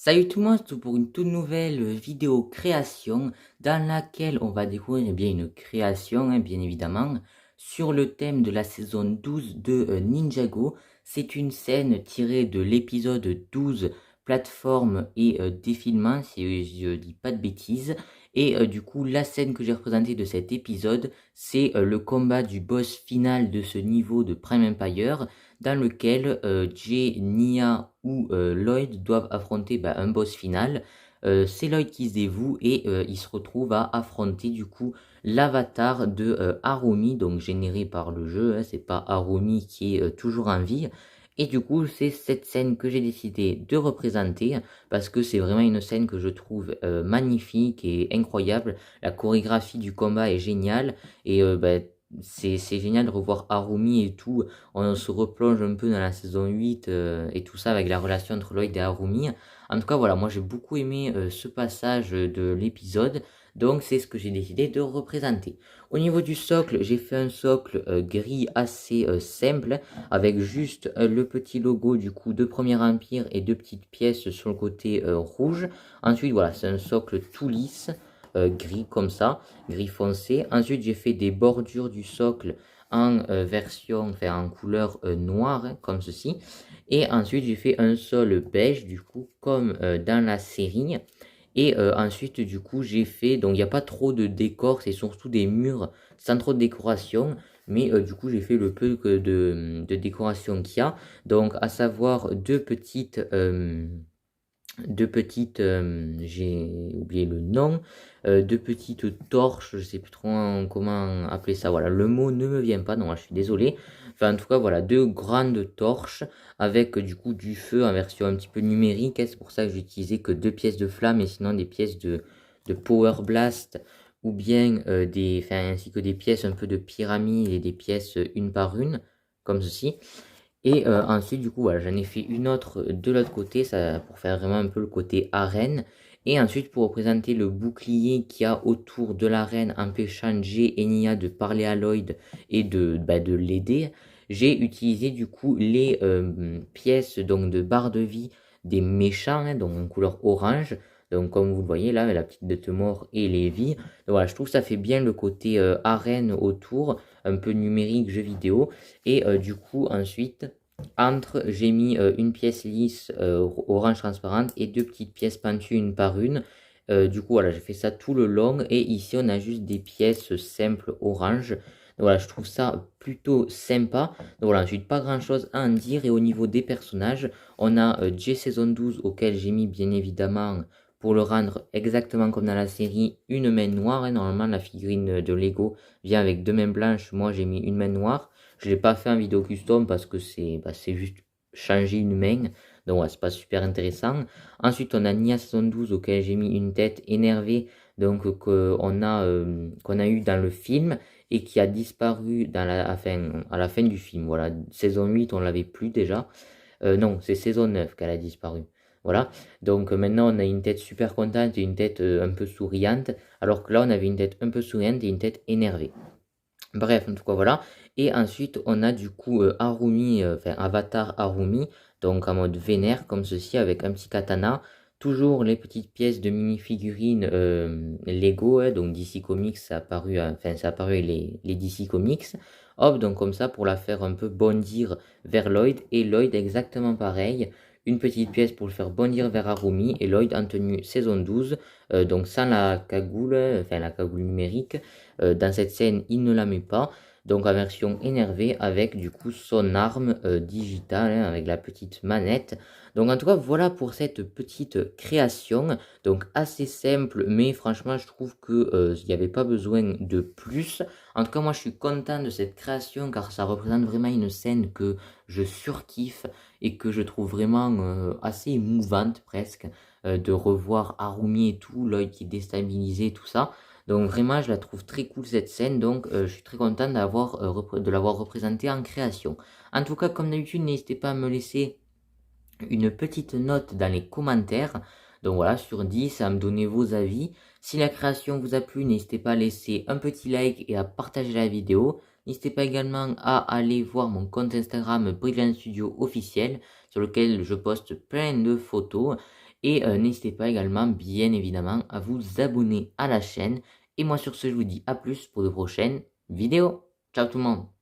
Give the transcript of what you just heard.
Salut tout le monde, c'est pour une toute nouvelle vidéo création dans laquelle on va découvrir bien une création, bien évidemment, sur le thème de la saison 12 de Ninjago. C'est une scène tirée de l'épisode 12, plateforme et défilement, si je dis pas de bêtises. Et du coup, la scène que j'ai représentée de cet épisode, c'est le combat du boss final de ce niveau de Prime Empire, dans lequel Jay, Nia ou Lloyd doivent affronter un boss final. C'est Lloyd qui se dévoue et il se retrouve à affronter du coup l'avatar de Harumi, donc généré par le jeu, hein, c'est pas Harumi qui est toujours en vie. Et du coup, c'est cette scène que j'ai décidé de représenter parce que c'est vraiment une scène que je trouve magnifique et incroyable. La chorégraphie du combat est géniale et c'est génial de revoir Harumi et tout. On se replonge un peu dans la saison 8 et tout ça avec la relation entre Lloyd et Harumi. En tout cas, voilà, moi j'ai beaucoup aimé ce passage de l'épisode, donc c'est ce que j'ai décidé de représenter. Au niveau du socle, j'ai fait un socle gris assez simple, avec juste le petit logo du coup de Premier Empire et deux petites pièces sur le côté rouge. Ensuite, voilà, c'est un socle tout lisse. Gris comme ça, gris foncé. Ensuite, j'ai fait des bordures du socle en version, enfin en couleur noire, hein, comme ceci. Et ensuite, j'ai fait un sol beige, du coup, comme dans la série. Et ensuite, du coup, j'ai fait, donc il n'y a pas trop de décor, c'est surtout des murs sans trop de décoration. Mais du coup, j'ai fait le peu de décoration qu'il y a. Donc, à savoir j'ai oublié le nom, deux petites torches, je sais plus trop comment appeler ça, voilà, le mot ne me vient pas, non, je suis désolé. Enfin, en tout cas, voilà, deux grandes torches avec du coup du feu en version un petit peu numérique, hein. C'est pour ça que j'ai utilisé que deux pièces de flamme et sinon des pièces de Power Blast ou bien ainsi que des pièces un peu de pyramide et des pièces une par une, comme ceci. Et ensuite, du coup, voilà, j'en ai fait une autre de l'autre côté, ça, pour faire vraiment un peu le côté arène. Et ensuite, pour représenter le bouclier qu'il y a autour de l'arène, empêchant Jay et Nia de parler à Lloyd et de l'aider, j'ai utilisé du coup les pièces donc, de barre de vie des méchants, hein, donc en couleur orange. Donc comme vous le voyez là, la petite bête mort et les vies. Donc voilà, je trouve que ça fait bien le côté arène autour, un peu numérique, jeu vidéo. Et du coup, ensuite, j'ai mis une pièce lisse orange transparente et deux petites pièces pentues une par une. Du coup, voilà, j'ai fait ça tout le long. Et ici, on a juste des pièces simples orange. Donc, voilà, je trouve ça plutôt sympa. Donc voilà, ensuite, pas grand chose à en dire. Et au niveau des personnages, on a J Saison 12 auquel j'ai mis bien évidemment, pour le rendre exactement comme dans la série, une main noire, hein. Normalement, la figurine de Lego vient avec deux mains blanches. Moi, j'ai mis une main noire. Je ne l'ai pas fait en vidéo custom parce que c'est juste changer une main. Donc, ouais, c'est pas super intéressant. Ensuite, on a Nia 72 auquel j'ai mis une tête énervée. Donc, qu'on a eu dans le film et qui a disparu à la fin du film. Voilà, saison 8, on l'avait plus déjà. Non, c'est saison 9 qu'elle a disparu. Voilà, donc maintenant on a une tête super contente et une tête un peu souriante, alors que là on avait une tête un peu souriante et une tête énervée. Bref, en tout cas voilà. Et ensuite on a du coup Harumi, enfin Avatar Harumi, donc en mode vénère comme ceci avec un petit katana. Toujours les petites pièces de mini-figurines Lego, hein, donc DC Comics, ça a apparu les DC Comics. Hop, donc comme ça pour la faire un peu bondir vers Lloyd. Et Lloyd exactement pareil. Une petite pièce pour le faire bondir vers Harumi. Et Lloyd en tenue saison 12, donc sans la cagoule, enfin la cagoule numérique. Dans cette scène, il ne la met pas. Donc en version énervée avec du coup son arme digitale, hein, avec la petite manette. Donc en tout cas voilà pour cette petite création. Donc assez simple, mais franchement je trouve que il n'y avait pas besoin de plus. En tout cas moi je suis content de cette création car ça représente vraiment une scène que je surkiffe et que je trouve vraiment assez émouvante presque, de revoir Harumi et tout, l'œil qui est déstabilisé, tout ça. Donc vraiment, je la trouve très cool cette scène, donc je suis très content de l'avoir représentée en création. En tout cas, comme d'habitude, n'hésitez pas à me laisser une petite note dans les commentaires. Donc voilà, sur 10, à me donner vos avis. Si la création vous a plu, n'hésitez pas à laisser un petit like et à partager la vidéo. N'hésitez pas également à aller voir mon compte Instagram Brilliant Studio officiel, sur lequel je poste plein de photos. Et n'hésitez pas également, bien évidemment, à vous abonner à la chaîne. Et moi sur ce, je vous dis à plus pour de prochaines vidéos. Ciao tout le monde!